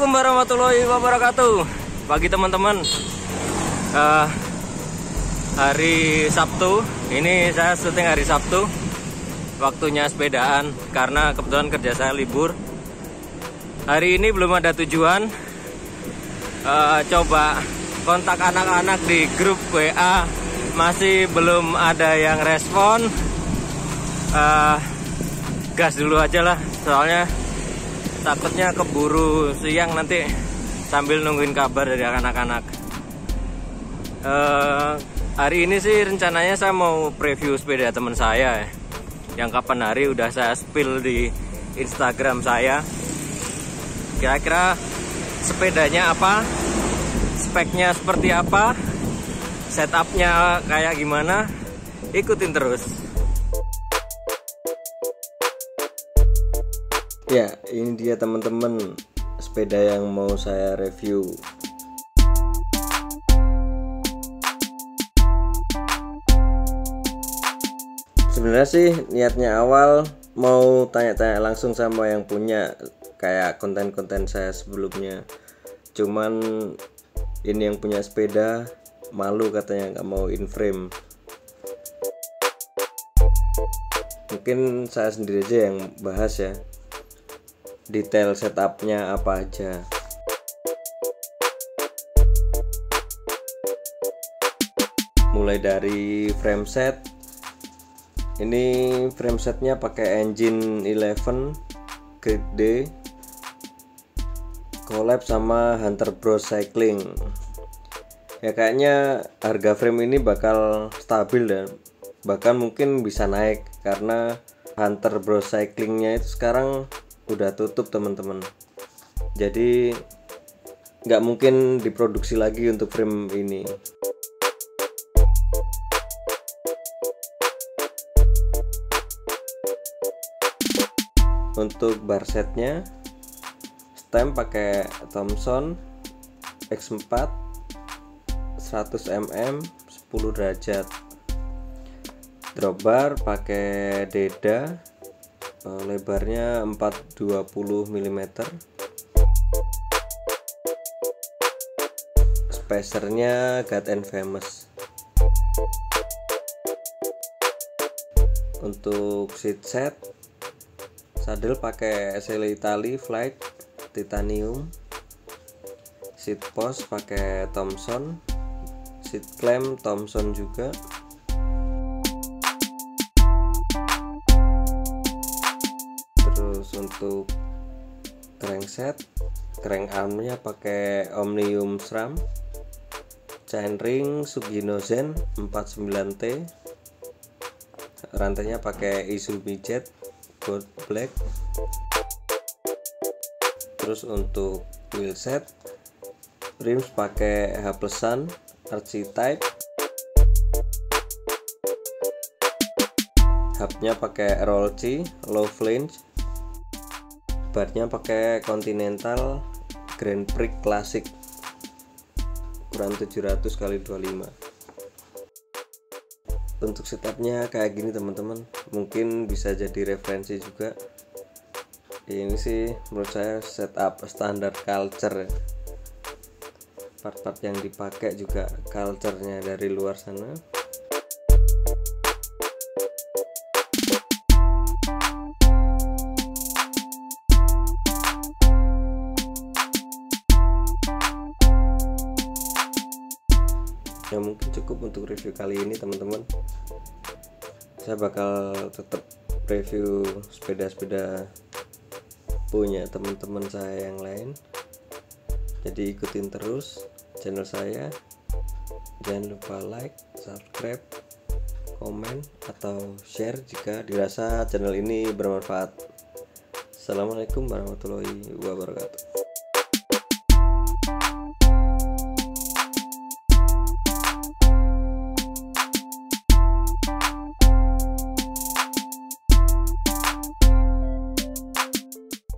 Assalamualaikum warahmatullahi wabarakatuh. Bagi teman-teman, hari Sabtu ini saya syuting hari Sabtu, waktunya sepedaan karena kebetulan kerja saya libur. Hari ini belum ada tujuan. Coba kontak anak-anak di grup WA, masih belum ada yang respon. Gas dulu aja lah, soalnya takutnya keburu siang nanti sambil nungguin kabar dari anak-anak. Hari ini sih rencananya saya mau preview sepeda teman saya yang kapan hari udah saya spill di Instagram saya. Kira-kira sepedanya apa, speknya seperti apa, setupnya kayak gimana, ikutin terus. Ya, ini dia teman-teman sepeda yang mau saya review. Sebenarnya sih niatnya awal mau tanya-tanya langsung sama yang punya, kayak konten-konten saya sebelumnya. Cuman ini yang punya sepeda malu katanya nggak mau in frame. Mungkin saya sendiri aja yang bahas ya, detail setupnya apa aja. Mulai dari frame set. Ini frame setnya pakai engine 11 Grade D, collab sama Hunter Bros Cycling. Ya kayaknya harga frame ini bakal stabil dan bahkan mungkin bisa naik karena Hunter Bros Cyclingnya itu sekarang udah tutup teman-teman, jadi nggak mungkin diproduksi lagi untuk frame ini. Untuk bar setnya, stem pakai Thomson X4 100 mm 10 derajat, drop bar pakai Deda, lebarnya 420 mm, spacernya God and Famous. Untuk seat set, saddle pakai SL Italy Flight titanium, seat post pakai Thomson, seat clamp Thomson juga. Untuk crankset, crank armnya pakai Omnium SRAM, chainring Sugino Zen 49T, rantainya pakai Izumi Jet Gold Black. Terus untuk wheel set, rims pakai H+an RC Type, hubnya pakai Rollci Low Flange, barnya pakai Continental Grand Prix Classic ukuran 700x25. Untuk setupnya kayak gini teman-teman, mungkin bisa jadi referensi juga. Ini sih menurut saya setup standar culture, part-part yang dipakai juga culture-nya dari luar sana. Ya mungkin cukup untuk review kali ini teman-teman. Saya bakal tetap review sepeda-sepeda punya teman-teman saya yang lain, jadi ikutin terus channel saya. Jangan lupa like, subscribe, komen, atau share jika dirasa channel ini bermanfaat. Assalamualaikum warahmatullahi wabarakatuh.